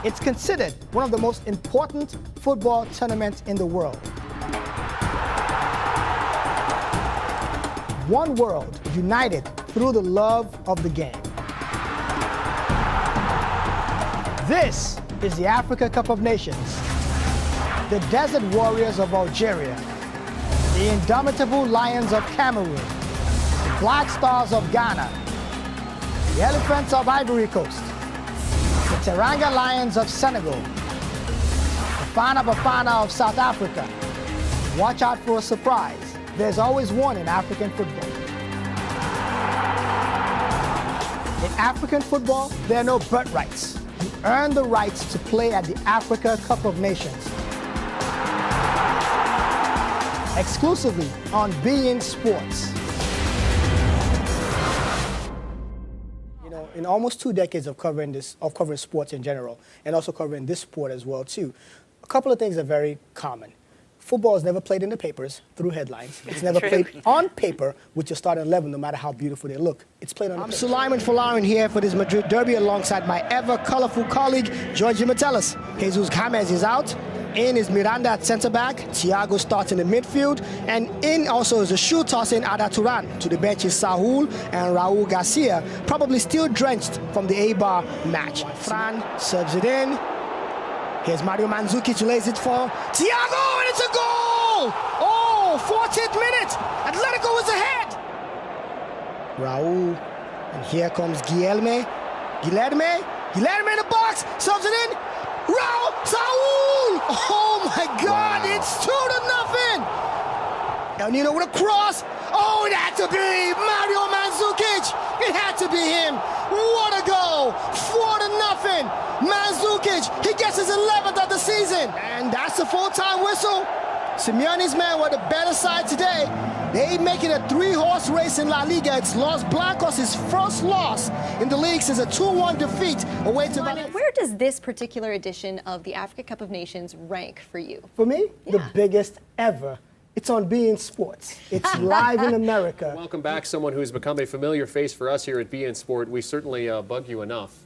It's considered one of the most important football tournaments in the world. One world united through the love of the game. This is the Africa Cup of Nations. The Desert Warriors of Algeria, the Indomitable Lions of Cameroon, the Black Stars of Ghana, the Elephants of Ivory Coast, the Teranga Lions of Senegal, the Bafana Bafana of South Africa. Watch out for a surprise. There's always one in African football. In African football, there are no birthrights. You earn the rights to play at the Africa Cup of Nations. Exclusively on beIN Sports. You know, in almost 2 decades of covering sports in general, and also covering this sport as well too, a couple of things are very common. Football is never played in the papers through headlines. It's never played on paper with your starting 11, no matter how beautiful they look. It's played on the paper. Sulaiman Folarin here for this Madrid derby alongside my ever-colorful colleague, Georgie Metellus. Jesus James is out. In is Miranda at centre-back. Thiago starts in the midfield. And in also is a shoe tossing Ada Turan. To the bench is Saúl and Raúl Garcia, probably still drenched from the A-Bar match. Fran serves it in. Here's Mario Mandzukic who lays it for Thiago, and it's a goal! Oh, 14th minute. Atletico is ahead. Raúl, and here comes Guilherme in the box, serves it in. Raúl, Saúl! Oh my God, wow. It's 2-0. El Nino with a cross. Oh, it had to be Mario Mandzukic. It had to be him. What a goal! 4-0. Mandzukic, he gets his 11th of the season. And that's the full-time whistle. Simeone's men were the better side today. They make it a 3-horse race in La Liga. It's Los Blancos' first loss in the league since a 2-1 defeat away to Valencia. Where does this particular edition of the Africa Cup of Nations rank for you? For me, the biggest ever. It's on beIN Sports. It's live in America. Welcome back, someone who's become a familiar face for us here at beIN Sport. We certainly bug you enough.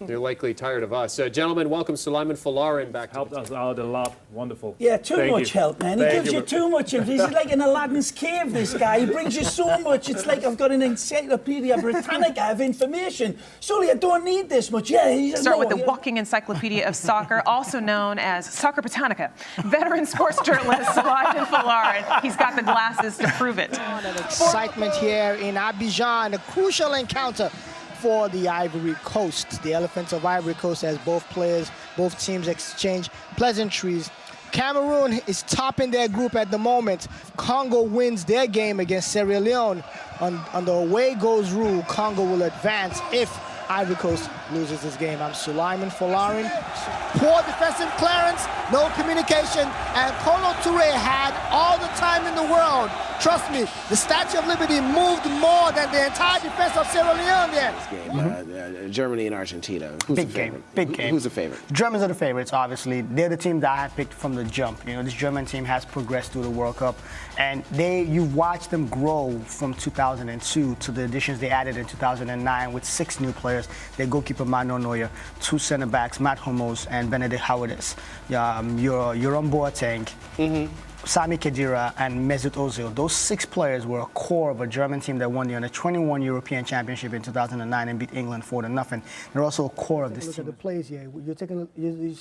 You're likely tired of us. Gentlemen, welcome Sulaiman Folarin back. Helped us out a lot. Wonderful. Yeah, too much help, man. He gives you too much. He's like in Aladdin's cave, this guy. He brings you so much. It's like I've got an Encyclopedia Britannica of information. Sully, I don't need this much. Yeah. Start with the walking encyclopedia of soccer, also known as Soccer Britannica. Veteran sports journalist Sulaiman Folarin. He's got the glasses to prove it. Excitement here in Abidjan, a crucial encounter for the Ivory Coast. The Elephants of Ivory Coast, as both teams exchange pleasantries. Cameroon is topping their group at the moment. Congo wins their game against Sierra Leone. On the away goes rule, Congo will advance if Ivory Coast loses this game. I'm Sulaiman Folarin. Poor defensive clearance, no communication, and Kolo Touré had all the time in the world. Trust me, the Statue of Liberty moved more than the entire defense of Sierra Leone there. Germany and Argentina. Who's big the game, favorite? big game. Who's the favorite? Germans are the favorites, obviously. They're the team that I have picked from the jump. You know, this German team has progressed through the World Cup, and you watch them grow from 2002 to the additions they added in 2009 with 6 new players. Their goalkeeper Manuel Neuer, 2 center backs Matt Hummels and Benedict Howardis. Jerome Boateng. Sami Khedira and Mesut Ozil. Those 6 players were a core of a German team that won the Under-21 European Championship in 2009 and beat England 4-0. They're also a core of this team. Look at the plays here. You're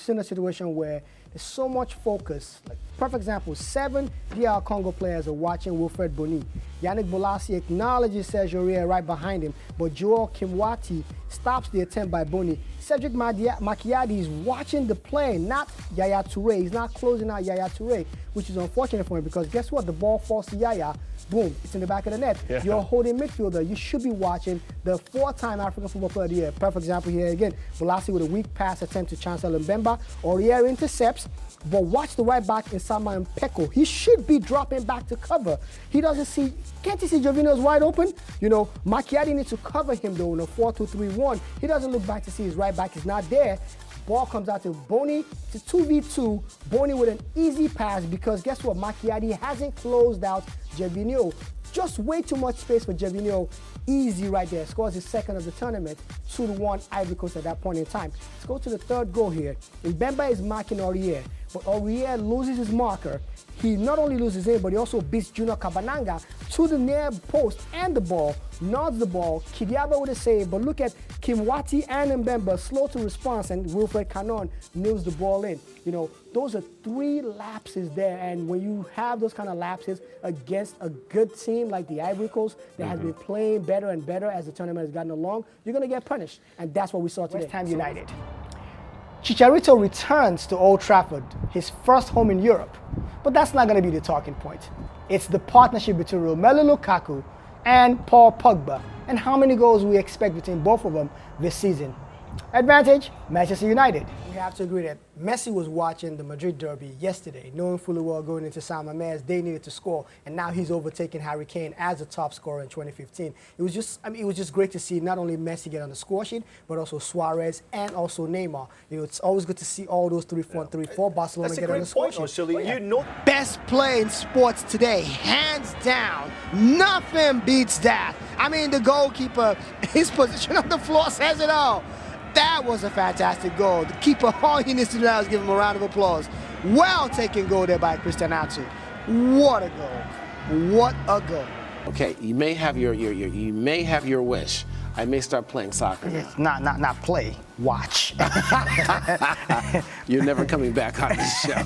in a situation where there's so much focus. Like, perfect example, 7 DR Congo players are watching Wilfred Bony. Yannick Bolasie acknowledges Serge Aurier right behind him, but Joel Kimwati stops the attempt by Bony. Cedric Makiadi is watching the play, not Yaya Touré. He's not closing out Yaya Touré, which is unfortunate for him because guess what? The ball falls to Yaya. Boom, it's in the back of the net. Yeah. You're a holding midfielder. You should be watching the 4-time African Football Player of the Year. Perfect example here again. Bolasie with a weak pass attempt to Chancellor Mbemba. Aurier intercepts, but watch the right back in Sama Mpeko. He should be dropping back to cover. He doesn't see, can't you see Jovino's wide open? You know, Makiadi needs to cover him though in a 4-2-3-1. He doesn't look back to see his right back is not there. Ball comes out to Bony, to 2v2. Bony with an easy pass because guess what? Makiadi hasn't closed out Gervinho. Just way too much space for Gervinho. Easy right there. Scores his second of the tournament. 2-1 Ivory Coast at that point in time. Let's go to the third goal here. Mbemba is marking Aurier, but Aurier loses his marker. He not only loses him, but he also beats Junior Cabananga to the near post and the ball, nods the ball. Kidiaba with a save, but look at Kimwati and Mbemba, slow to response, and Wilfred Canon nails the ball in. You know, those are 3 lapses there, and when you have those kind of lapses against a good team like the Ivory Coast that has been playing better and better as the tournament has gotten along, you're going to get punished, and that's what we saw today. West Ham United. Chicharito returns to Old Trafford, his first home in Europe. But that's not going to be the talking point. It's the partnership between Romelu Lukaku and Paul Pogba, and how many goals we expect between both of them this season. Advantage, Manchester United. We have to agree that Messi was watching the Madrid derby yesterday, knowing fully well going into San Mamés they needed to score, and now he's overtaken Harry Kane as the top scorer in 2015. It was just great to see not only Messi get on the score sheet, but also Suarez and also Neymar. You know, it's always good to see all those 3 front 3 for Barcelona get on the score sheet. You know, Best play in sports today, hands down. Nothing beats that. I mean, the goalkeeper, his position on the floor says it all. That was a fantastic goal. The keeper, all he needs to do now is give him a round of applause. Well taken goal there by Cristiano Ronaldo. What a goal. What a goal. okay, you may have your wish. I may start playing soccer now. Not play, watch. You're never coming back on this show.